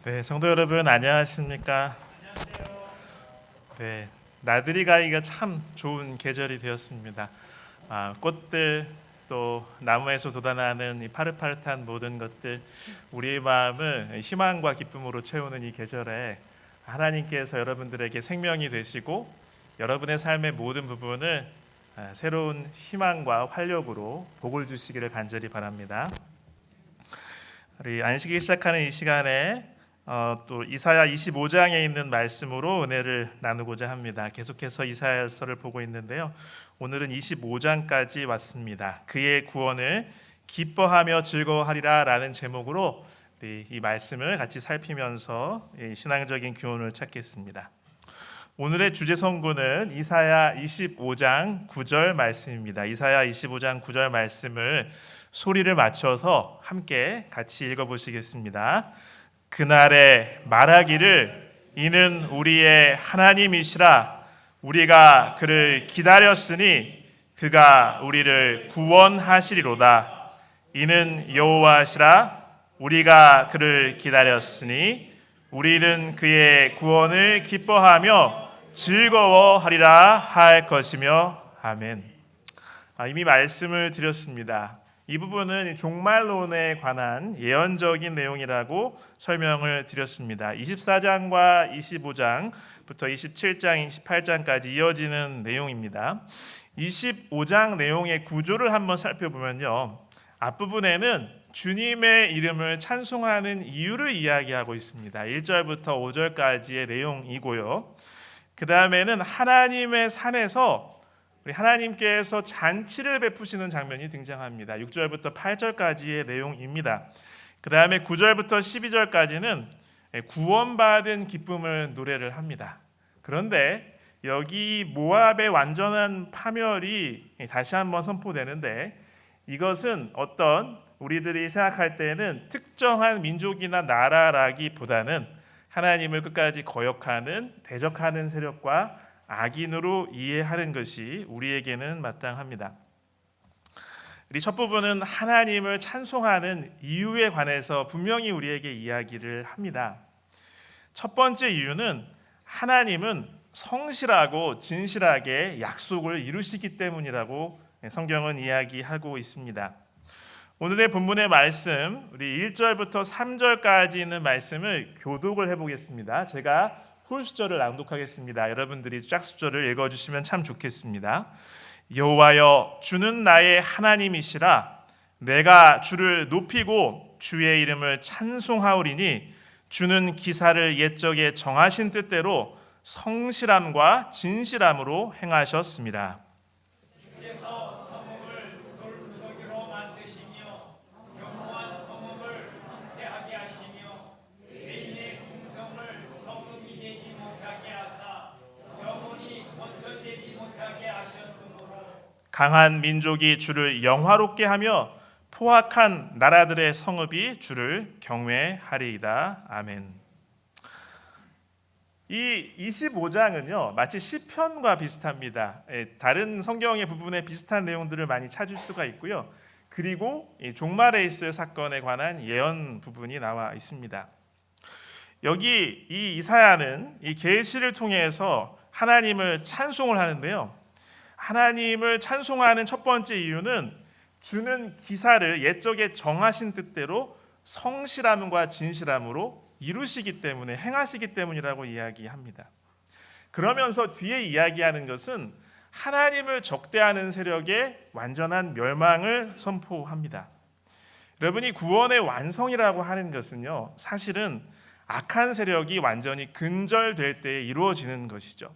네, 성도 여러분 안녕하십니까? 네, 나들이 가기가 참 좋은 계절이 되었습니다. 꽃들 또 나무에서 돋아나는 이 파릇파릇한 모든 것들 우리의 마음을 희망과 기쁨으로 채우는 이 계절에 하나님께서 여러분들에게 생명이 되시고 여러분의 삶의 모든 부분을 새로운 희망과 활력으로 복을 주시기를 간절히 바랍니다. 우리 안식일 시작하는 이 시간에 또 이사야 25장에 있는 말씀으로 은혜를 나누고자 합니다. 계속해서 이사야서를 보고 있는데요. 오늘은 25장까지 왔습니다. 그의 구원을 기뻐하며 즐거워하리라 라는 제목으로 이 말씀을 같이 살피면서 신앙적인 교훈을 찾겠습니다. 오늘의 주제 선고는 이사야 25장 9절 말씀입니다. 이사야 25장 9절 말씀을 소리를 맞춰서 함께 같이 읽어보시겠습니다. 그날에 말하기를 이는 우리의 하나님이시라. 우리가 그를 기다렸으니 그가 우리를 구원하시리로다. 이는 여호와시라. 우리가 그를 기다렸으니 우리는 그의 구원을 기뻐하며 즐거워하리라 할 것이며 아멘. 이미 말씀을 드렸습니다. 이 부분은 종말론에 관한 예언적인 내용이라고 설명을 드렸습니다. 24장과 25장부터 27장, 28장까지 이어지는 내용입니다. 25장 내용의 구조를 한번 살펴보면요. 앞부분에는 주님의 이름을 찬송하는 이유를 이야기하고 있습니다. 1절부터 5절까지의 내용이고요. 그 다음에는 하나님의 산에서 하나님께서 잔치를 베푸시는 장면이 등장합니다. 6절부터 8절까지의 내용입니다. 그 다음에 9절부터 12절까지는 구원받은 기쁨을 노래를 합니다. 그런데 여기 모압의 완전한 파멸이 다시 한번 선포되는데 이것은 어떤 우리들이 생각할 때는 특정한 민족이나 나라라기보다는 하나님을 끝까지 거역하는 대적하는 세력과 악인으로 이해하는 것이 우리에게는 마땅합니다. 우리 첫 부분은 하나님을 찬송하는 이유에 관해서 분명히 우리에게 이야기를 합니다. 첫 번째 이유는 하나님은 성실하고 진실하게 약속을 이루시기 때문이라고 성경은 이야기하고 있습니다. 오늘의 본문의 말씀, 우리 1절부터 3절까지 있는 말씀을 교독을 해보겠습니다. 제가 홀수절을 낭독하겠습니다. 여러분들이 짝수절을 읽어주시면 참 좋겠습니다. 여호와여, 주는 나의 하나님이시라. 내가 주를 높이고 주의 이름을 찬송하오리니 주는 기사를 옛적에 정하신 뜻대로 성실함과 진실함으로 행하셨습니다. 강한 민족이 주를 영화롭게 하며 포악한 나라들의 성읍이 주를 경외하리이다. 아멘. 이 25장은요 마치 시편과 비슷합니다. 다른 성경의 부분에 비슷한 내용들을 많이 찾을 수가 있고요. 그리고 종말에 있을 사건에 관한 예언 부분이 나와 있습니다. 여기 이 이사야는 이 계시를 통해서 하나님을 찬송을 하는데요. 하나님을 찬송하는 첫 번째 이유는 주는 기사를 옛적에 정하신 뜻대로 성실함과 진실함으로 이루시기 때문에 행하시기 때문이라고 이야기합니다. 그러면서 뒤에 이야기하는 것은 하나님을 적대하는 세력의 완전한 멸망을 선포합니다. 여러분이 구원의 완성이라고 하는 것은요 사실은 악한 세력이 완전히 근절될 때에 이루어지는 것이죠.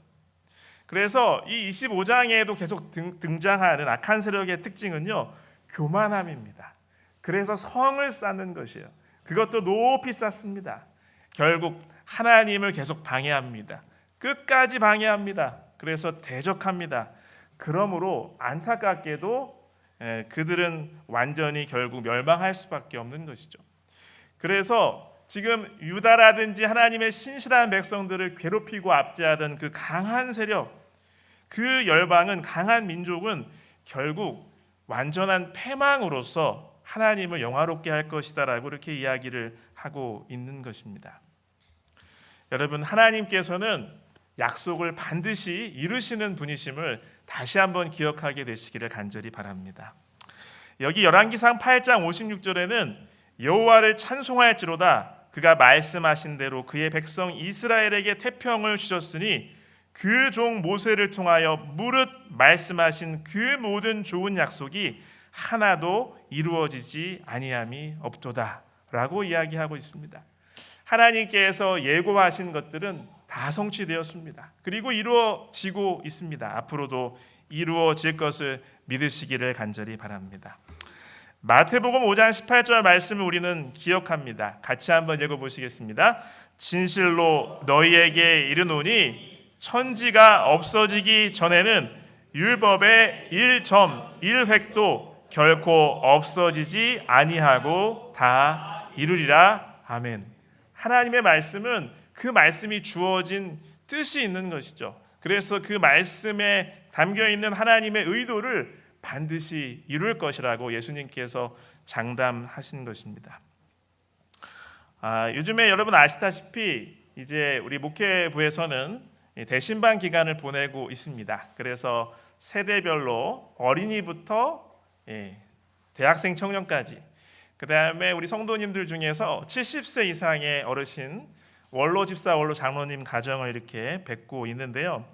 그래서 이 25장에도 계속 등장하는 악한 세력의 특징은요 교만함입니다. 그래서 성을 쌓는 것이에요. 그것도 높이 쌓습니다. 결국 하나님을 계속 방해합니다. 끝까지 방해합니다. 그래서 대적합니다. 그러므로 안타깝게도 그들은 완전히 결국 멸망할 수밖에 없는 것이죠. 그래서 지금 유다라든지 하나님의 신실한 백성들을 괴롭히고 압제하던 그 강한 세력, 그 열방은 강한 민족은 결국 완전한 패망으로서 하나님을 영화롭게 할 것이다라고 이렇게 이야기를 하고 있는 것입니다. 여러분, 하나님께서는 약속을 반드시 이루시는 분이심을 다시 한번 기억하게 되시기를 간절히 바랍니다. 여기 열왕기상 8장 56절에는 여호와를 찬송할지로다 그가 말씀하신 대로 그의 백성 이스라엘에게 태평을 주셨으니 그 종 모세를 통하여 무릇 말씀하신 그 모든 좋은 약속이 하나도 이루어지지 아니함이 없도다 라고 이야기하고 있습니다. 하나님께서 예고하신 것들은 다 성취되었습니다. 그리고 이루어지고 있습니다. 앞으로도 이루어질 것을 믿으시기를 간절히 바랍니다. 마태복음 5장 18절 말씀을 우리는 기억합니다. 같이 한번 읽어보시겠습니다. 진실로 너희에게 이르노니 천지가 없어지기 전에는 율법의 1.1획도 결코 없어지지 아니하고 다 이루리라. 아멘. 하나님의 말씀은 그 말씀이 주어진 뜻이 있는 것이죠. 그래서 그 말씀에 담겨있는 하나님의 의도를 반드시 이룰 것이라고 예수님께서 장담하신 것입니다. 요즘에 여러분 아시다시피 이제 우리 목회부에서는 대신반 기간을 보내고 있습니다. 그래서 세대별로 어린이부터 대학생 청년까지, 그 다음에 우리 성도님들 중에서 70세 이상의 어르신, 원로 집사, 원로 장로님 가정을 이렇게 뵙고 있는데요.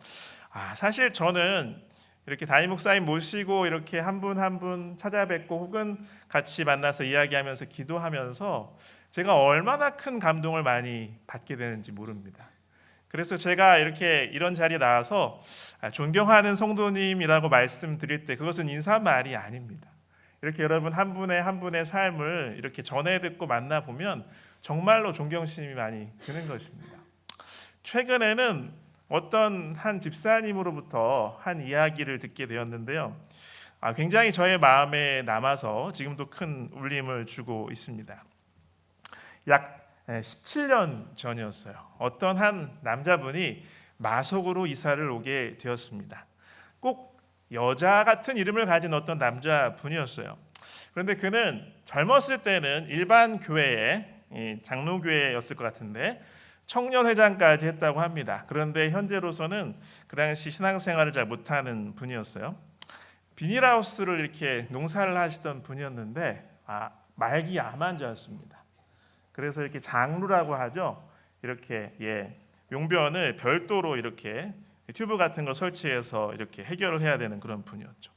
사실 저는 이렇게 담임 목사님 모시고 이렇게 한 분 한 분 찾아뵙고 혹은 같이 만나서 이야기하면서 기도하면서 제가 얼마나 큰 감동을 많이 받게 되는지 모릅니다. 그래서 제가 이렇게 이런 자리에 나와서 존경하는 성도님이라고 말씀드릴 때 그것은 인사말이 아닙니다. 이렇게 여러분 한 분의 한 분의 삶을 이렇게 전해 듣고 만나 보면 정말로 존경심이 많이 드는 것입니다. 최근에는 어떤 한 집사님으로부터 한 이야기를 듣게 되었는데요. 굉장히 저의 마음에 남아서 지금도 큰 울림을 주고 있습니다. 약 17년 전이었어요. 어떤 한 남자분이 마석으로 이사를 오게 되었습니다. 꼭 여자 같은 이름을 가진 어떤 남자분이었어요. 그런데 그는 젊었을 때는 일반 교회에 장로교회였을 것 같은데 청년회장까지 했다고 합니다. 그런데 현재로서는 그 당시 신앙생활을 잘 못하는 분이었어요. 비닐하우스를 이렇게 농사를 하시던 분이었는데 말기 암 환자였습니다. 그래서 이렇게 장루라고 하죠. 이렇게 용변을 별도로 이렇게 튜브 같은 거 설치해서 이렇게 해결을 해야 되는 그런 분이었죠.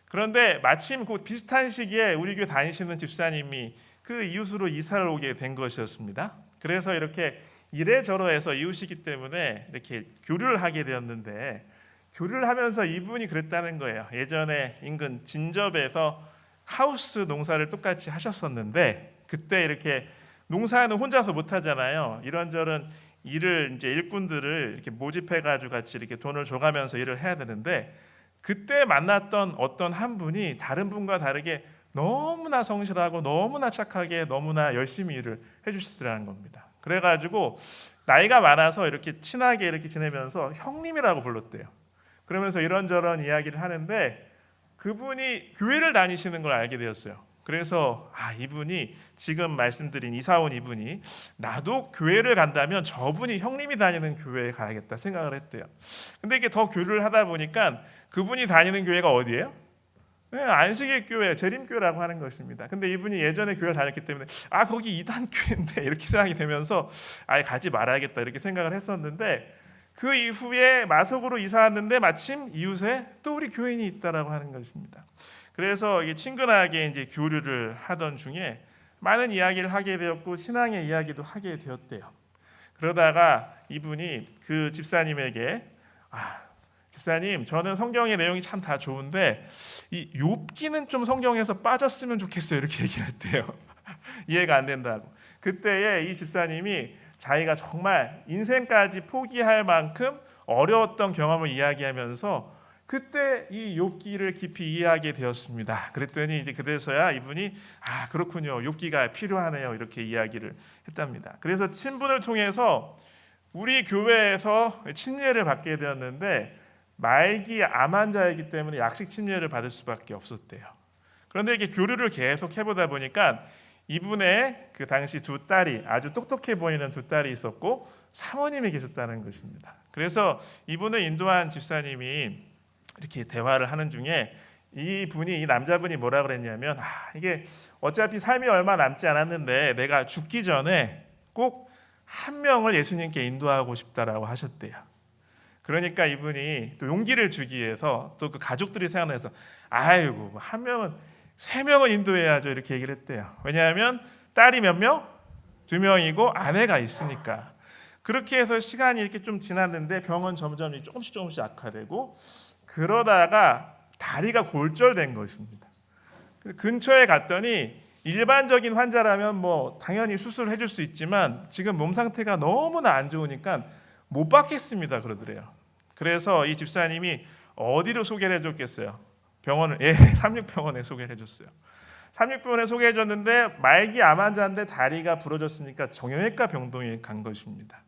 그런데 마침 그 비슷한 시기에 우리 교회 다니시는 집사님이 그 이웃으로 이사를 오게 된 것이었습니다. 그래서 이렇게 이래저래해서 이웃이기 때문에 이렇게 교류를 하게 되었는데 교류를 하면서 이분이 그랬다는 거예요. 예전에 인근 진접에서 하우스 농사를 똑같이 하셨었는데 그때 이렇게 농사는 혼자서 못 하잖아요. 이런저런 일을 이제 일꾼들을 이렇게 모집해가지고 같이 이렇게 돈을 줘가면서 일을 해야 되는데 그때 만났던 어떤 한 분이 다른 분과 다르게 너무나 성실하고 너무나 착하게 너무나 열심히 일을 해주시더라는 겁니다. 그래가지고 나이가 많아서 이렇게 친하게 이렇게 지내면서 형님이라고 불렀대요. 그러면서 이런저런 이야기를 하는데 그분이 교회를 다니시는 걸 알게 되었어요. 그래서 이분이 지금 말씀드린 이사 온 이분이 나도 교회를 간다면 저분이 형님이 다니는 교회에 가야겠다 생각을 했대요. 근데 이게 더 교류를 하다 보니까 그분이 다니는 교회가 어디예요? 안식일 교회, 재림교회라고 하는 것입니다. 근데 이분이 예전에 교회를 다녔기 때문에 거기 이단 교회인데 이렇게 생각이 되면서 가지 말아야겠다 이렇게 생각을 했었는데 그 이후에 마석으로 이사 왔는데 마침 이웃에 또 우리 교인이 있다라고 하는 것입니다. 그래서 이게 친근하게 이제 교류를 하던 중에 많은 이야기를 하게 되었고 신앙의 이야기도 하게 되었대요. 그러다가 이분이 그 집사님에게 집사님, 저는 성경의 내용이 참 다 좋은데 이 욥기는 좀 성경에서 빠졌으면 좋겠어요 이렇게 얘기를 했대요. 이해가 안 된다고. 그때에 이 집사님이 자기가 정말 인생까지 포기할 만큼 어려웠던 경험을 이야기하면서 그때 이 욥기를 깊이 이해하게 되었습니다. 그랬더니 이제 그래서야 이분이 그렇군요. 욥기가 필요하네요. 이렇게 이야기를 했답니다. 그래서 친분을 통해서 우리 교회에서 침례를 받게 되었는데 말기 암 환자이기 때문에 약식 침례를 받을 수밖에 없었대요. 그런데 이게 교류를 계속 해보다 보니까 이분의 그 당시 두 딸이 아주 똑똑해 보이는 두 딸이 있었고 사모님이 계셨다는 것입니다. 그래서 이분을 인도한 집사님이 이렇게 대화를 하는 중에 이 남자분이 뭐라 그랬냐면, 이게 어차피 삶이 얼마 남지 않았는데 내가 죽기 전에 꼭 한 명을 예수님께 인도하고 싶다라고 하셨대요. 그러니까 이분이 또 용기를 주기 위해서 또 그 가족들이 생각나서 아이고 한 명은 3명을 인도해야죠 이렇게 얘기를 했대요. 왜냐하면 딸이 몇 명? 2명이고 아내가 있으니까. 그렇게 해서 시간이 이렇게 좀 지났는데 병은 점점 조금씩 악화되고 그러다가 다리가 골절된 것입니다. 근처에 갔더니 일반적인 환자라면 뭐 당연히 수술을 해줄 수 있지만 지금 몸 상태가 너무나 안 좋으니까 못 받겠습니다 그러더래요. 그래서 이 집사님이 어디로 소개를 해줬겠어요? 병원을 삼육병원에 소개를 해줬어요. 삼육병원에 소개해줬는데 말기 암 환자인데 다리가 부러졌으니까 정형외과 병동에 간 것입니다.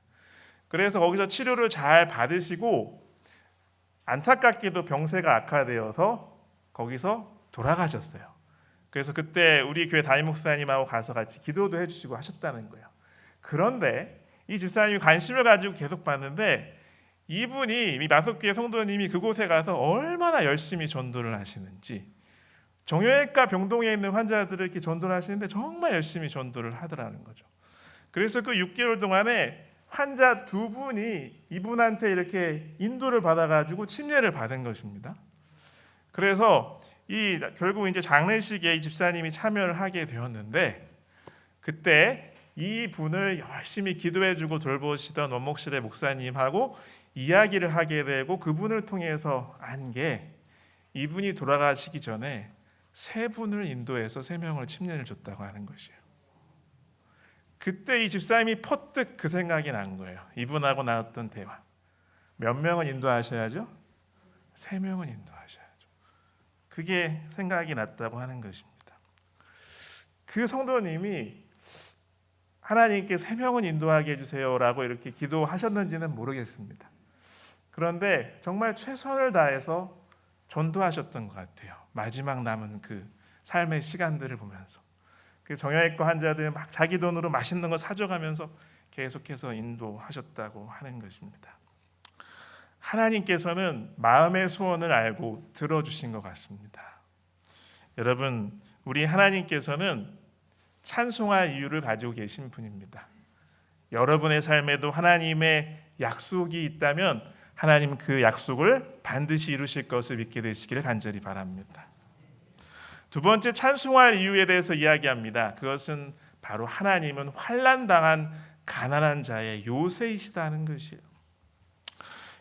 그래서 거기서 치료를 잘 받으시고 안타깝게도 병세가 악화되어서 거기서 돌아가셨어요. 그래서 그때 우리 교회 담임 목사님하고 가서 같이 기도도 해주시고 하셨다는 거예요. 그런데 이 집사님이 관심을 가지고 계속 봤는데 이분이 이 마석교회 성도님이 그곳에 가서 얼마나 열심히 전도를 하시는지, 정형외과 병동에 있는 환자들을 이렇게 전도를 하시는데 정말 열심히 전도를 하더라는 거죠. 그래서 그 6개월 동안에 환자 2분이 이분한테 이렇게 인도를 받아가지고 침례를 받은 것입니다. 그래서 결국 이제 장례식에 이 집사님이 참여를 하게 되었는데 그때 이 분을 열심히 기도해주고 돌보시던 원목실의 목사님하고 이야기를 하게 되고 그분을 통해서 안 게 이분이 돌아가시기 전에 3분을 인도해서 3명을 침례를 줬다고 하는 것이에요. 그때 이 집사님이 퍼뜩 그 생각이 난 거예요. 이분하고 나눴던 대화. 몇 명은 인도하셔야죠? 3명은 인도하셔야죠. 그게 생각이 났다고 하는 것입니다. 그 성도님이 하나님께 3명은 인도하게 해주세요라고 이렇게 기도하셨는지는 모르겠습니다. 그런데 정말 최선을 다해서 전도하셨던 것 같아요. 마지막 남은 그 삶의 시간들을 보면서 그 정형외과 환자들 막 자기 돈으로 맛있는 거 사줘가면서 계속해서 인도하셨다고 하는 것입니다. 하나님께서는 마음의 소원을 알고 들어주신 것 같습니다. 여러분, 우리 하나님께서는 찬송할 이유를 가지고 계신 분입니다. 여러분의 삶에도 하나님의 약속이 있다면 하나님 그 약속을 반드시 이루실 것을 믿게 되시기를 간절히 바랍니다. 2번째 찬송할 이유에 대해서 이야기합니다. 그것은 바로 하나님은 환난당한 가난한 자의 요새이시다는 것이에요.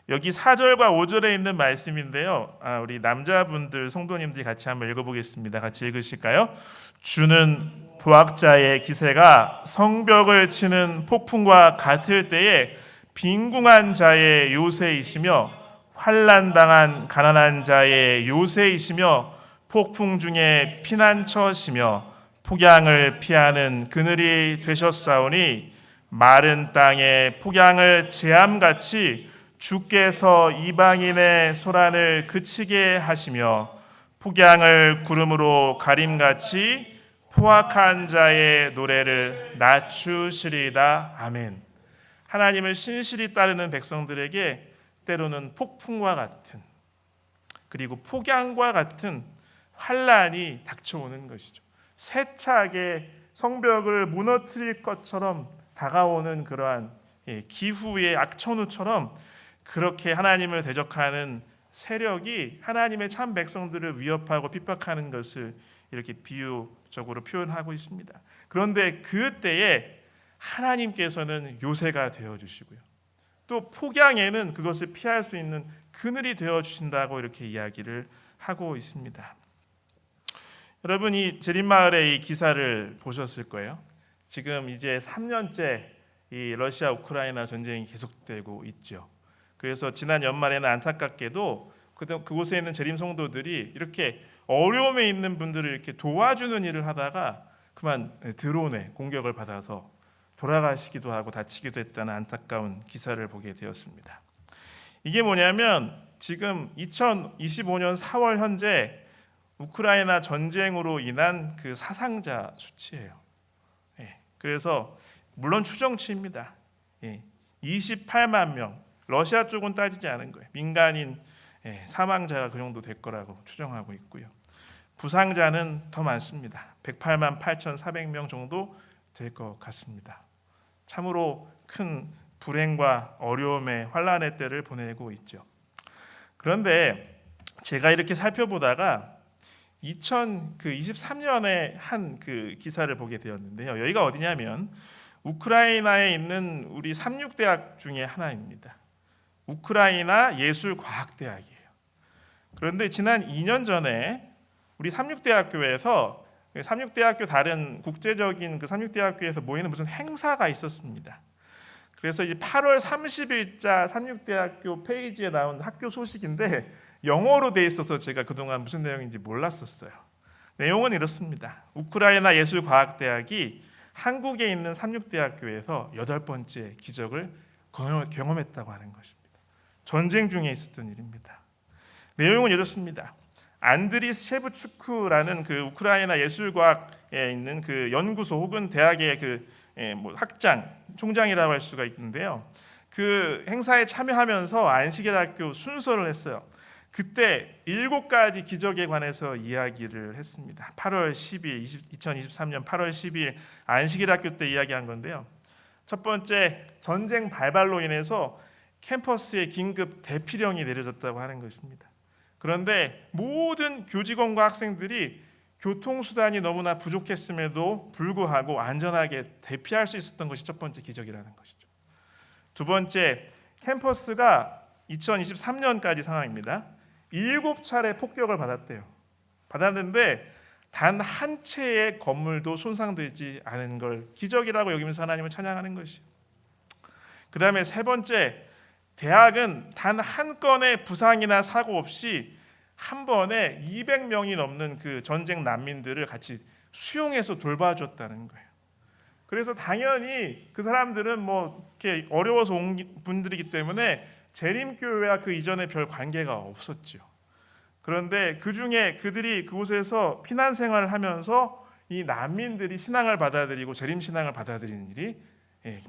여기 4절과 5절에 있는 말씀인데요. 우리 남자분들 성도님들이 같이 한번 읽어보겠습니다. 같이 읽으실까요? 주는 보학자의 기세가 성벽을 치는 폭풍과 같을 때에 빈궁한 자의 요새이시며 환난당한 가난한 자의 요새이시며 폭풍 중에 피난처시며 폭양을 피하는 그늘이 되셨사오니 마른 땅에 폭양을 재암같이 주께서 이방인의 소란을 그치게 하시며 폭양을 구름으로 가림같이 포악한 자의 노래를 낮추시리다. 아멘. 하나님을 신실히 따르는 백성들에게 때로는 폭풍과 같은 그리고 폭양과 같은 환난이 닥쳐오는 것이죠. 세차게 성벽을 무너뜨릴 것처럼 다가오는 그러한 기후의 악천후처럼 그렇게 하나님을 대적하는 세력이 하나님의 참 백성들을 위협하고 핍박하는 것을 이렇게 비유적으로 표현하고 있습니다. 그런데 그때에 하나님께서는 요새가 되어주시고요. 또 폭양에는 그것을 피할 수 있는 그늘이 되어주신다고 이렇게 이야기를 하고 있습니다. 여러분, 이 제림마을의 이 기사를 보셨을 거예요. 지금 이제 3년째 이 러시아 우크라이나 전쟁이 계속되고 있죠. 그래서 지난 연말에는 안타깝게도 그곳에 있는 재림 성도들이 이렇게 어려움에 있는 분들을 이렇게 도와주는 일을 하다가 그만 드론의 공격을 받아서 돌아가시기도 하고 다치기도 했다는 안타까운 기사를 보게 되었습니다. 이게 뭐냐면 지금 2025년 4월 현재 우크라이나 전쟁으로 인한 그 사상자 수치예요. 그래서 물론 추정치입니다. 28만 명. 러시아 쪽은 따지지 않은 거예요. 민간인 사망자가 그 정도 될 거라고 추정하고 있고요. 부상자는 더 많습니다. 108만 8,400명 정도 될 것 같습니다. 참으로 큰 불행과 어려움의 환란의 때를 보내고 있죠. 그런데 제가 이렇게 살펴보다가 2023년에 한 그 기사를 보게 되었는데요. 여기가 어디냐면 우크라이나에 있는 우리 삼육대학 중에 하나입니다. 우크라이나 예술과학대학이에요. 그런데 지난 2년 전에 우리 삼육대학교에서 삼육대학교 다른 국제적인 그 삼육대학교에서 모이는 무슨 행사가 있었습니다. 그래서 이제 8월 30일자 삼육대학교 페이지에 나온 학교 소식인데 영어로 돼 있어서 제가 그동안 무슨 내용인지 몰랐었어요. 내용은 이렇습니다. 우크라이나 예술과학대학이 한국에 있는 삼육대학교에서 8번째 기적을 경험했다고 하는 것입니다. 전쟁 중에 있었던 일입니다. 내용은 이렇습니다. 안드리 셰브추크라는 그 우크라이나 예술과학에 있는 그 연구소 혹은 대학의 그 학장, 총장이라고 할 수가 있는데요. 그 행사에 참여하면서 안식일학교 순서를 했어요. 그때 7가지 기적에 관해서 이야기를 했습니다. 8월 10일, 2023년 8월 10일 안식일학교 때 이야기한 건데요. 첫 번째, 전쟁 발발로 인해서 캠퍼스에 긴급 대피령이 내려졌다고 하는 것입니다. 그런데 모든 교직원과 학생들이 교통수단이 너무나 부족했음에도 불구하고 안전하게 대피할 수 있었던 것이 첫 번째 기적이라는 것이죠. 두 번째, 캠퍼스가 2023년까지 상황입니다. 7차례 폭격을 받았는데 단 한 채의 건물도 손상되지 않은 걸 기적이라고 여기면서 하나님을 찬양하는 것이죠. 그 다음에 세 번째, 대학은 단 한 건의 부상이나 사고 없이 한 번에 200명이 넘는 그 전쟁 난민들을 같이 수용해서 돌봐줬다는 거예요. 그래서 당연히 그 사람들은 뭐 이렇게 어려워서 온 분들이기 때문에 재림교회와 그 이전에 별 관계가 없었죠. 그런데 그 중에 그들이 그곳에서 피난 생활을 하면서 이 난민들이 신앙을 받아들이고 재림 신앙을 받아들이는 일이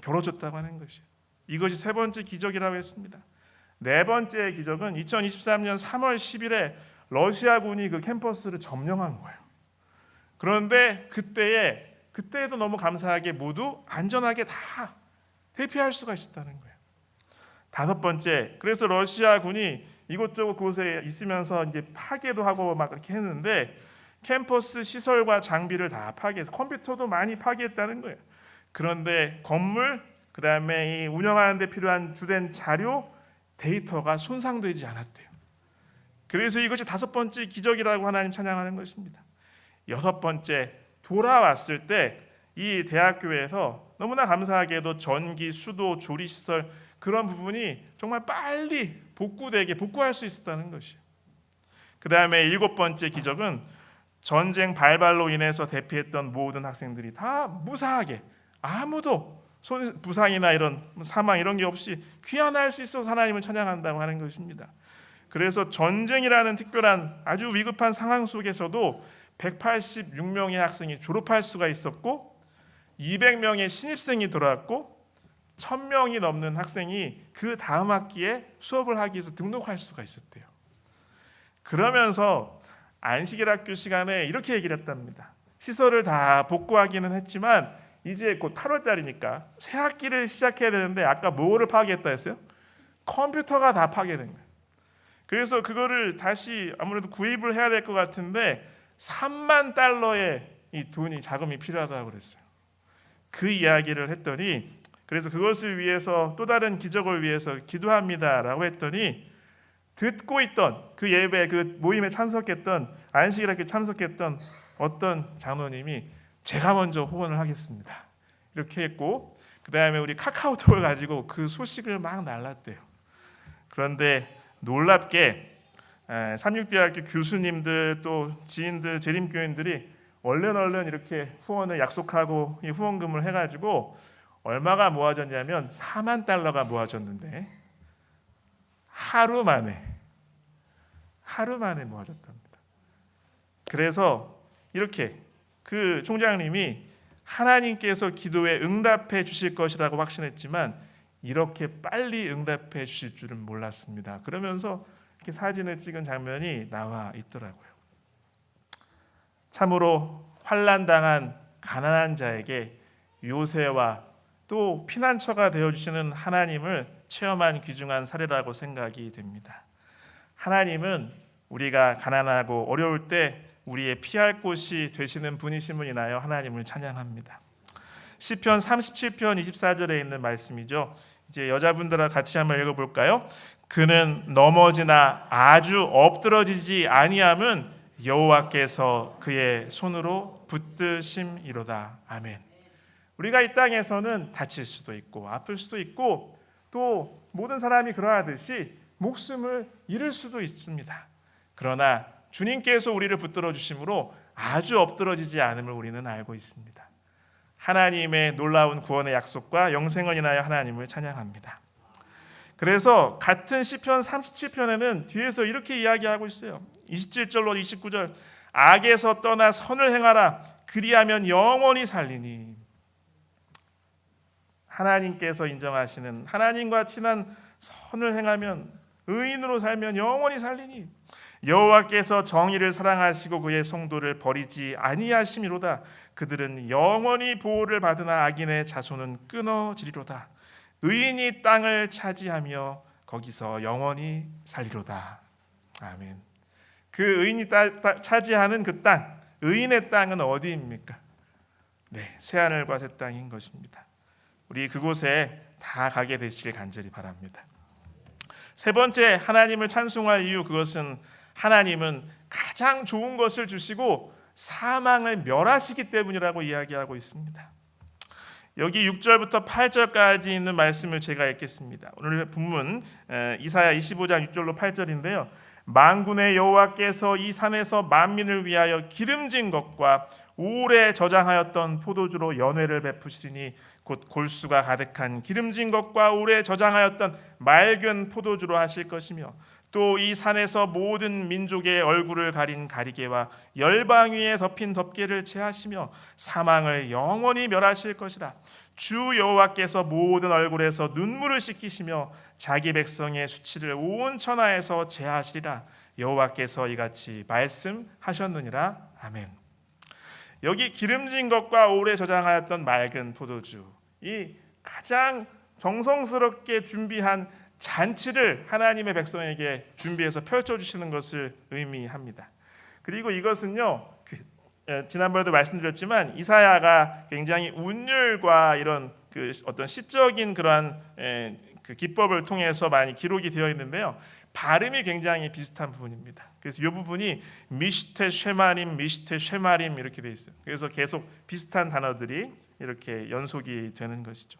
벌어졌다고 하는 것이에요. 이것이 세 번째 기적이라고 했습니다. 네 번째 기적은 2023년 3월 10일에 러시아군이 그 캠퍼스를 점령한 거예요. 그런데 그때에도 너무 감사하게 모두 안전하게 다 대피할 수가 있었다는 거예요. 다섯 번째, 그래서 러시아군이 이곳저곳 곳에 있으면서 이제 파괴도 하고 막 그렇게 했는데 캠퍼스 시설과 장비를 다 파괴해서 컴퓨터도 많이 파괴했다는 거예요. 그런데 건물, 그다음에 이 운영하는 데 필요한 주된 자료, 데이터가 손상되지 않았대요. 그래서 이것이 다섯 번째 기적이라고 하나님 찬양하는 것입니다. 여섯 번째, 돌아왔을 때 이 대학교에서 너무나 감사하게도 전기, 수도, 조리 시설 그런 부분이 정말 빨리 복구할 수 있었다는 것이에요. 그 다음에 일곱 번째 기적은 전쟁 발발로 인해서 대피했던 모든 학생들이 다 무사하게 아무도 부상이나 이런 사망 이런 게 없이 귀환할 수 있어서 하나님을 찬양한다고 하는 것입니다. 그래서 전쟁이라는 특별한 아주 위급한 상황 속에서도 186명의 학생이 졸업할 수가 있었고 200명의 신입생이 들어왔고 1000명이 넘는 학생이 그 다음 학기에 수업을 하기 위해서 등록할 수가 있었대요. 그러면서 안식일 학교 시간에 이렇게 얘기를 했답니다. 시설을 다 복구하기는 했지만 이제 곧 8월 달이니까 새 학기를 시작해야 되는데 아까 뭐를 파괴했다 했어요? 컴퓨터가 다 파괴된 거예요. 그래서 그거를 다시 아무래도 구입을 해야 될 것 같은데 3만 달러의 이 돈이 자금이 필요하다고 그랬어요. 그 이야기를 했더니 그래서 그것을 위해서 또 다른 기적을 위해서 기도합니다라고 했더니 듣고 있던 그 예배 그 모임에 참석했던 안식일 학교에 참석했던 어떤 장로님이 제가 먼저 후원을 하겠습니다 이렇게 했고 그 다음에 우리 카카오톡을 가지고 그 소식을 막 날랐대요. 그런데 놀랍게 삼육대학교 교수님들 또 지인들 재림교인들이 얼른 이렇게 후원을 약속하고 이 후원금을 해가지고 얼마가 모아졌냐면 4만 달러가 모아졌는데 하루 만에 모아졌답니다. 그래서 이렇게 그 총장님이 하나님께서 기도에 응답해 주실 것이라고 확신했지만 이렇게 빨리 응답해 주실 줄은 몰랐습니다. 그러면서 이렇게 사진을 찍은 장면이 나와 있더라고요. 참으로 환난당한 가난한 자에게 요새와 또 피난처가 되어주시는 하나님을 체험한 귀중한 사례라고 생각이 됩니다. 하나님은 우리가 가난하고 어려울 때 우리의 피할 곳이 되시는 분이심을 인하여 하나님을 찬양합니다. 시편 37편 24절에 있는 말씀이죠. 이제 여자분들과 같이 한번 읽어볼까요? 그는 넘어지나 아주 엎드러지지 아니함은 여호와께서 그의 손으로 붙드심이로다. 아멘. 우리가 이 땅에서는 다칠 수도 있고 아플 수도 있고 또 모든 사람이 그러하듯이 목숨을 잃을 수도 있습니다. 그러나 주님께서 우리를 붙들어 주심으로 아주 엎드러지지 않음을 우리는 알고 있습니다. 하나님의 놀라운 구원의 약속과 영생을 인하여 하나님을 찬양합니다. 그래서 같은 시편 37편에는 뒤에서 이렇게 이야기하고 있어요. 27절로 29절 악에서 떠나 선을 행하라 그리하면 영원히 살리니. 하나님께서 인정하시는 하나님과 친한 선을 행하면 의인으로 살면 영원히 살리니 여호와께서 정의를 사랑하시고 그의 성도를 버리지 아니하심이로다. 그들은 영원히 보호를 받으나 악인의 자손은 끊어지리로다. 의인이 땅을 차지하며 거기서 영원히 살리로다. 아멘. 그 의인이 차지하는 그 땅, 의인의 땅은 어디입니까? 네, 새하늘과 새 땅인 것입니다. 우리 그곳에 다 가게 되시길 간절히 바랍니다. 세 번째 하나님을 찬송할 이유, 그것은 하나님은 가장 좋은 것을 주시고 사망을 멸하시기 때문이라고 이야기하고 있습니다. 여기 6절부터 8절까지 있는 말씀을 제가 읽겠습니다. 오늘 본문 이사야 25장 6절로 8절인데요. 만군의 여호와께서 이 산에서 만민을 위하여 기름진 것과 오래 저장하였던 포도주로 연회를 베푸시리니 곧 골수가 가득한 기름진 것과 오래 저장하였던 맑은 포도주로 하실 것이며 또 이 산에서 모든 민족의 얼굴을 가린 가리개와 열방 위에 덮인 덮개를 제하시며 사망을 영원히 멸하실 것이라. 주 여호와께서 모든 얼굴에서 눈물을 씻기시며 자기 백성의 수치를 온 천하에서 제하시리라. 여호와께서 이같이 말씀하셨느니라. 아멘. 여기 기름진 것과 오래 저장하였던 맑은 포도주, 이 가장 정성스럽게 준비한 잔치를 하나님의 백성에게 준비해서 펼쳐주시는 것을 의미합니다. 그리고 이것은요, 지난번에도 말씀드렸지만 이사야가 굉장히 운율과 이런 그 어떤 시적인 그러한 그 기법을 통해서 많이 기록이 되어 있는데요, 발음이 굉장히 비슷한 부분입니다. 그래서 이 부분이 미시테 쉐마림, 미시테 쉐마림 이렇게 돼 있어요. 그래서 계속 비슷한 단어들이 이렇게 연속이 되는 것이죠.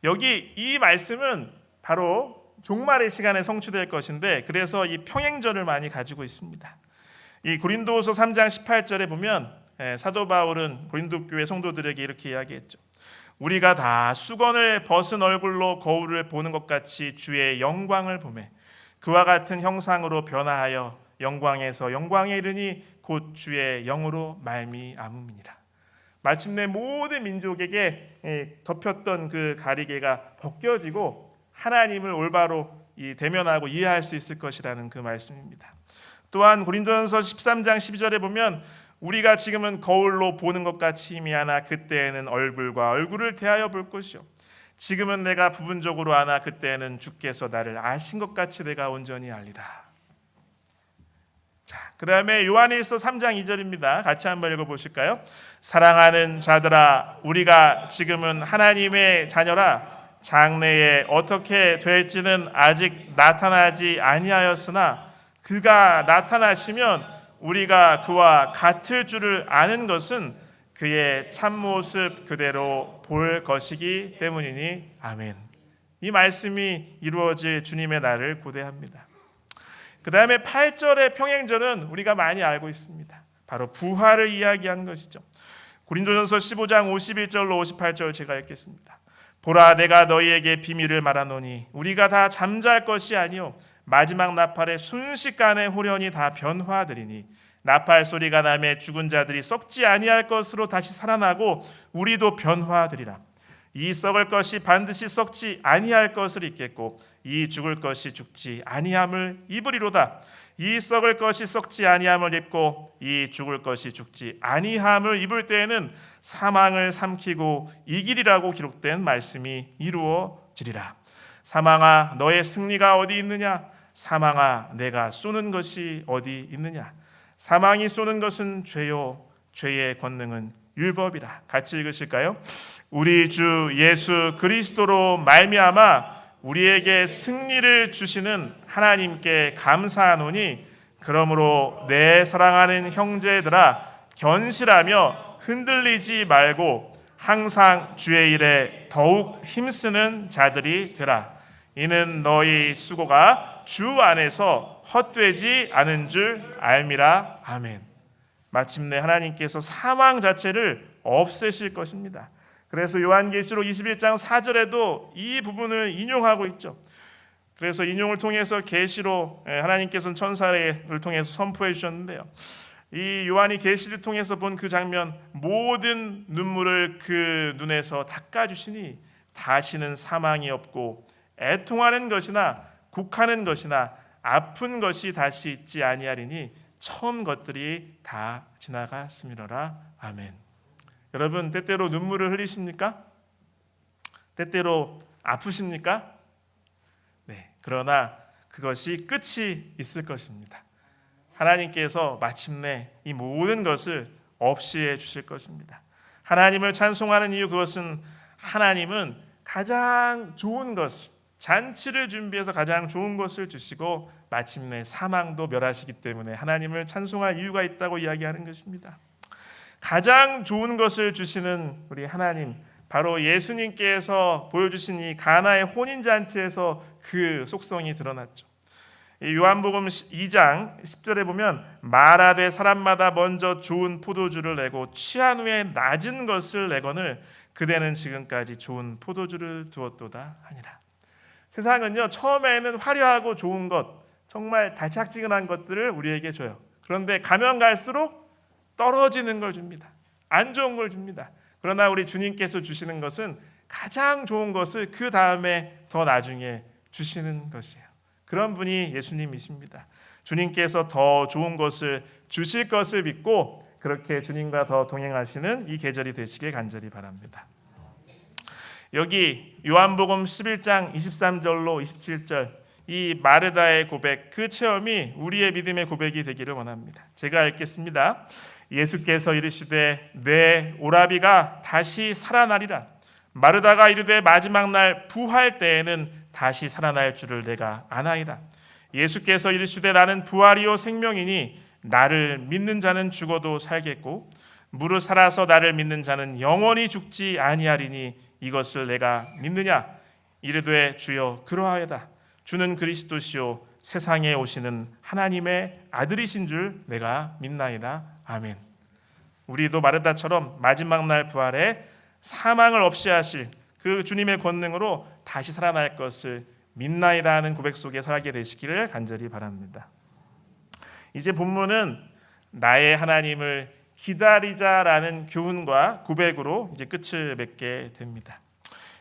여기 이 말씀은 바로 종말의 시간에 성취될 것인데, 그래서 이 평행절을 많이 가지고 있습니다. 이 고린도후서 3장 18절에 보면 사도 바울은 고린도 교회 성도들에게 이렇게 이야기했죠. 우리가 다 수건을 벗은 얼굴로 거울을 보는 것 같이 주의 영광을 보매 그와 같은 형상으로 변화하여 영광에서 영광에 이르니 곧 주의 영으로 말미암음이니라. 마침내 모든 민족에게 덮였던 그 가리개가 벗겨지고 하나님을 올바로 대면하고 이해할 수 있을 것이라는 그 말씀입니다. 또한 고린도전서 13장 12절에 보면 우리가 지금은 거울로 보는 것 같이 희미하나 그때에는 얼굴과 얼굴을 대하여 볼 것이요 지금은 내가 부분적으로 아나 그때에는 주께서 나를 아신 것 같이 내가 온전히 알리라. 자, 그 다음에 요한일서 3장 2절입니다. 같이 한번 읽어보실까요? 사랑하는 자들아, 우리가 지금은 하나님의 자녀라. 장래에 어떻게 될지는 아직 나타나지 아니하였으나 그가 나타나시면 우리가 그와 같을 줄을 아는 것은 그의 참모습 그대로 볼 것이기 때문이니. 아멘. 이 말씀이 이루어질 주님의 날을 고대합니다. 그 다음에 8절의 평행절은 우리가 많이 알고 있습니다. 바로 부활을 이야기하는 것이죠. 고린도전서 15장 51절로 58절 제가 읽겠습니다. 보라, 내가 너희에게 비밀을 말하노니 우리가 다 잠잘 것이 아니요 마지막 나팔의 순식간에 호련히 다 변화되리니 나팔 소리가 나매 죽은 자들이 썩지 아니할 것으로 다시 살아나고 우리도 변화되리라. 이 썩을 것이 반드시 썩지 아니할 것을 입겠고 이 죽을 것이 죽지 아니함을 입으리로다. 이 썩을 것이 썩지 아니함을 입고 이 죽을 것이 죽지 아니함을 입을 때에는 사망을 삼키고 이기리라고 기록된 말씀이 이루어지리라. 사망아 너의 승리가 어디 있느냐? 사망아 내가 쏘는 것이 어디 있느냐? 사망이 쏘는 것은 죄요 죄의 권능은 율법이라. 같이 읽으실까요? 우리 주 예수 그리스도로 말미암아 우리에게 승리를 주시는 하나님께 감사하노니 그러므로 내 사랑하는 형제들아 견실하며 흔들리지 말고 항상 주의 일에 더욱 힘쓰는 자들이 되라. 이는 너희 수고가 주 안에서 헛되지 않은 줄 알미라. 아멘. 마침내 하나님께서 사망 자체를 없애실 것입니다. 그래서 요한계시록 21장 4절에도 이 부분을 인용하고 있죠. 그래서 인용을 통해서 계시로 하나님께서는 천사를 통해서 선포해 주셨는데요. 이 요한이 계시를 통해서 본 그 장면, 모든 눈물을 그 눈에서 닦아주시니 다시는 사망이 없고 애통하는 것이나 곡하는 것이나 아픈 것이 다시 있지 아니하리니 처음 것들이 다 지나갔음이로라. 아멘. 여러분, 때때로 눈물을 흘리십니까? 때때로 아프십니까? 네, 그러나 그것이 끝이 있을 것입니다. 하나님께서 마침내 이 모든 것을 없이 해 주실 것입니다. 하나님을 찬송하는 이유, 그것은 하나님은 가장 좋은 것을, 잔치를 준비해서 가장 좋은 것을 주시고 마침내 사망도 멸하시기 때문에 하나님을 찬송할 이유가 있다고 이야기하는 것입니다. 가장 좋은 것을 주시는 우리 하나님, 바로 예수님께서 보여주신 이 가나의 혼인잔치에서 그 속성이 드러났죠. 요한복음 2장 10절에 보면 말하되 사람마다 먼저 좋은 포도주를 내고 취한 후에 낮은 것을 내거늘 그대는 지금까지 좋은 포도주를 두었도다 하니라. 세상은요, 처음에는 화려하고 좋은 것, 정말 달짝지근한 것들을 우리에게 줘요. 그런데 가면 갈수록 떨어지는 걸 줍니다. 안 좋은 걸 줍니다. 그러나 우리 주님께서 주시는 것은 가장 좋은 것을 그 다음에 더 나중에 주시는 것이에요. 그런 분이 예수님이십니다. 주님께서 더 좋은 것을 주실 것을 믿고 그렇게 주님과 더 동행하시는 이 계절이 되시길 간절히 바랍니다. 여기 요한복음 11장 23절로 27절, 이 마르다의 고백, 그 체험이 우리의 믿음의 고백이 되기를 원합니다. 제가 읽겠습니다. 예수께서 이르시되 내 오라비가 다시 살아나리라. 마르다가 이르되 마지막 날 부활 때에는 다시 살아날 줄을 내가 아나이다. 예수께서 이르시되 나는 부활이요 생명이니 나를 믿는 자는 죽어도 살겠고 무릇 살아서 나를 믿는 자는 영원히 죽지 아니하리니 이것을 내가 믿느냐? 이르되 주여 그러하여다. 주는 그리스도시요 세상에 오시는 하나님의 아들이신 줄 내가 믿나이다. 아멘. 우리도 마르다처럼 마지막 날 부활에 사망을 없이 하실 그 주님의 권능으로 다시 살아날 것을 믿나이다 하는 고백 속에 살게 되시기를 간절히 바랍니다. 이제 본문은 나의 하나님을 기다리자라는 교훈과 고백으로 이제 끝을 맺게 됩니다.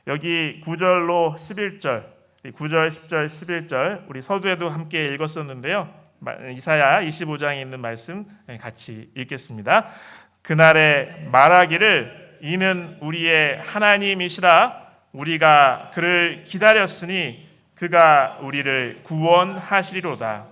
여기 9절로 11절, 9절, 10절, 11절 우리 서두에도 함께 읽었었는데요. 이사야 25장에 있는 말씀 같이 읽겠습니다. 그날에 말하기를 이는 우리의 하나님이시라. 우리가 그를 기다렸으니 그가 우리를 구원하시리로다.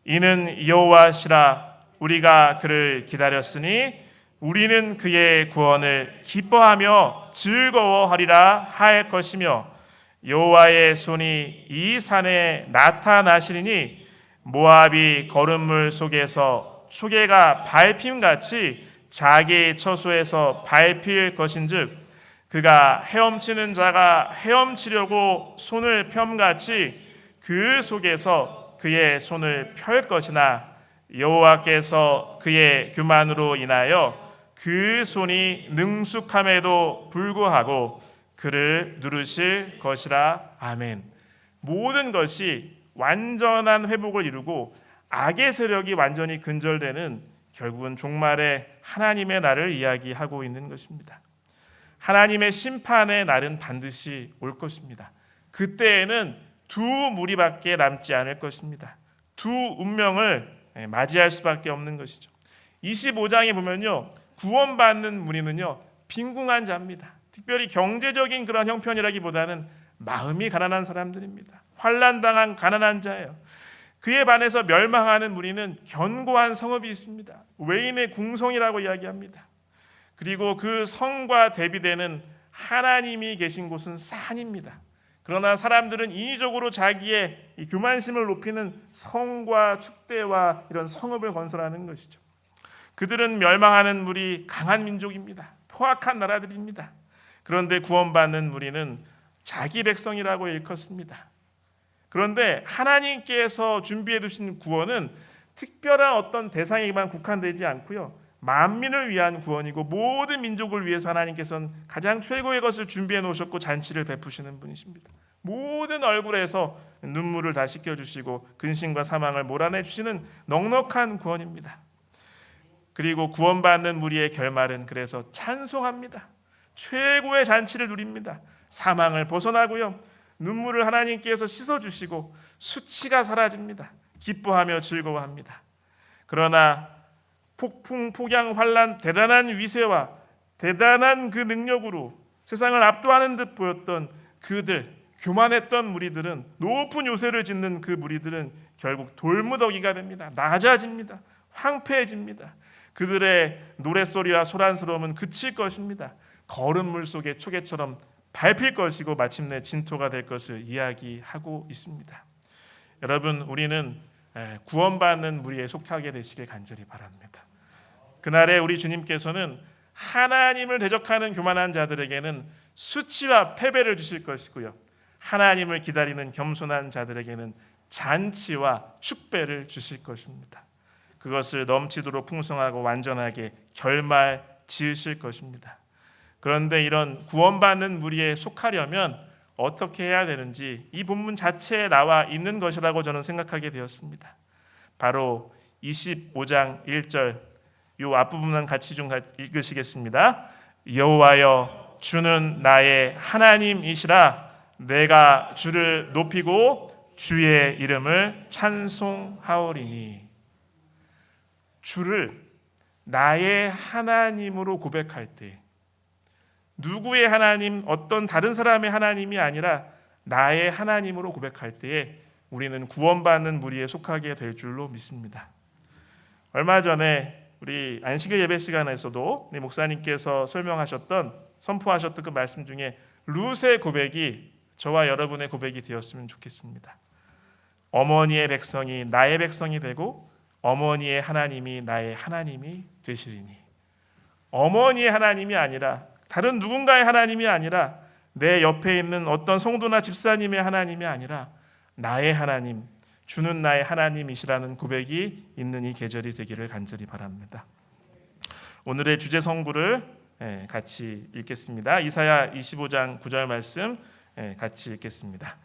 이는 여호와시라. 우리가 그를 기다렸으니 우리는 그의 구원을 기뻐하며 즐거워하리라 할 것이며 여호와의 손이 이 산에 나타나시리니 모압이 거름물 속에서 초계가 밟힘같이 자기 처소에서 밟힐 것인즉 그가 헤엄치는 자가 헤엄치려고 손을 펴같이 그 속에서 그의 손을 펼 것이나 여호와께서 그의 교만으로 인하여 그 손이 능숙함에도 불구하고 그를 누르실 것이라. 아멘. 모든 것이 완전한 회복을 이루고 악의 세력이 완전히 근절되는 결국은 종말에 하나님의 날을 이야기하고 있는 것입니다. 하나님의 심판의 날은 반드시 올 것입니다. 그때에는 두 무리밖에 남지 않을 것입니다. 두 운명을 맞이할 수밖에 없는 것이죠. 25장에 보면요, 구원받는 무리는요 빈궁한 자입니다. 특별히 경제적인 그런 형편이라기보다는 마음이 가난한 사람들입니다. 환난당한 가난한 자예요. 그에 반해서 멸망하는 무리는 견고한 성읍이 있습니다. 외인의 궁성이라고 이야기합니다. 그리고 그 성과 대비되는 하나님이 계신 곳은 산입니다. 그러나 사람들은 인위적으로 자기의 이 교만심을 높이는 성과 축대와 이런 성읍을 건설하는 것이죠. 그들은 멸망하는 무리 강한 민족입니다. 포악한 나라들입니다. 그런데 구원받는 무리는 자기 백성이라고 일컫습니다. 그런데 하나님께서 준비해 두신 구원은 특별한 어떤 대상에만 국한되지 않고요, 만민을 위한 구원이고 모든 민족을 위해서 하나님께서는 가장 최고의 것을 준비해 놓으셨고 잔치를 베푸시는 분이십니다. 모든 얼굴에서 눈물을 다 씻겨주시고 근심과 사망을 몰아내 주시는 넉넉한 구원입니다. 그리고 구원받는 무리의 결말은 그래서 찬송합니다. 최고의 잔치를 누립니다. 사망을 벗어나고요, 눈물을 하나님께서 씻어주시고 수치가 사라집니다. 기뻐하며 즐거워합니다. 그러나 폭풍, 폭양, 환란, 대단한 위세와 대단한 그 능력으로 세상을 압도하는 듯 보였던 그들, 교만했던 무리들은, 높은 요새를 짓는 그 무리들은 결국 돌무더기가 됩니다. 낮아집니다. 황폐해집니다. 그들의 노랫소리와 소란스러움은 그칠 것입니다. 거른 물 속의 초계처럼 밟힐 것이고 마침내 진토가 될 것을 이야기하고 있습니다. 여러분, 우리는 구원받는 무리에 속하게 되시길 간절히 바랍니다. 그날에 우리 주님께서는 하나님을 대적하는 교만한 자들에게는 수치와 패배를 주실 것이고요, 하나님을 기다리는 겸손한 자들에게는 잔치와 축배를 주실 것입니다. 그것을 넘치도록 풍성하고 완전하게 결말 지으실 것입니다. 그런데 이런 구원받는 무리에 속하려면 어떻게 해야 되는지 이 본문 자체에 나와 있는 것이라고 저는 생각하게 되었습니다. 바로 25장 1절, 이 앞부분만 같이 좀 읽으시겠습니다. 여호와여, 주는 나의 하나님이시라. 내가 주를 높이고 주의 이름을 찬송하오리니. 주를 나의 하나님으로 고백할 때, 누구의 하나님, 어떤 다른 사람의 하나님이 아니라 나의 하나님으로 고백할 때에 우리는 구원받는 무리에 속하게 될 줄로 믿습니다. 얼마 전에 우리 안식일 예배 시간에서도 우리 목사님께서 선포하셨던 그 말씀 중에 룻의 고백이 저와 여러분의 고백이 되었으면 좋겠습니다. 어머니의 백성이 나의 백성이 되고 어머니의 하나님이 나의 하나님이 되시리니. 어머니의 하나님이 아니라, 다른 누군가의 하나님이 아니라, 내 옆에 있는 어떤 성도나 집사님의 하나님이 아니라 나의 하나님, 주는 나의 하나님이시라는 고백이 있는 이 계절이 되기를 간절히 바랍니다. 오늘의 주제 성구를 같이 읽겠습니다. 이사야 25장 9절 말씀 같이 읽겠습니다.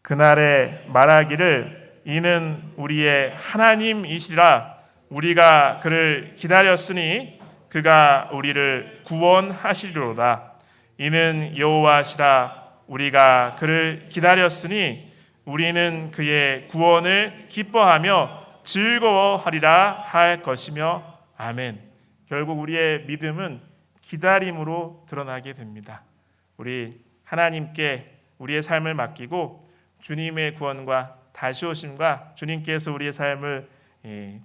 그날에 말하기를 이는 우리의 하나님이시라. 우리가 그를 기다렸으니 그가 우리를 구원하시리로다. 이는 여호와시라. 우리가 그를 기다렸으니 우리는 그의 구원을 기뻐하며 즐거워하리라 할 것이며. 아멘. 결국 우리의 믿음은 기다림으로 드러나게 됩니다. 우리 하나님께 우리의 삶을 맡기고 주님의 구원과 다시 오심과 주님께서 우리의 삶을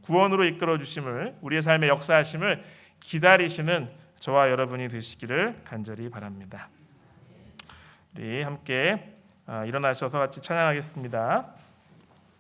구원으로 이끌어 주심을, 우리의 삶의 역사하심을 기다리시는 저와 여러분이 되시기를 간절히 바랍니다. 우리 함께 일어나셔서 같이 찬양하겠습니다.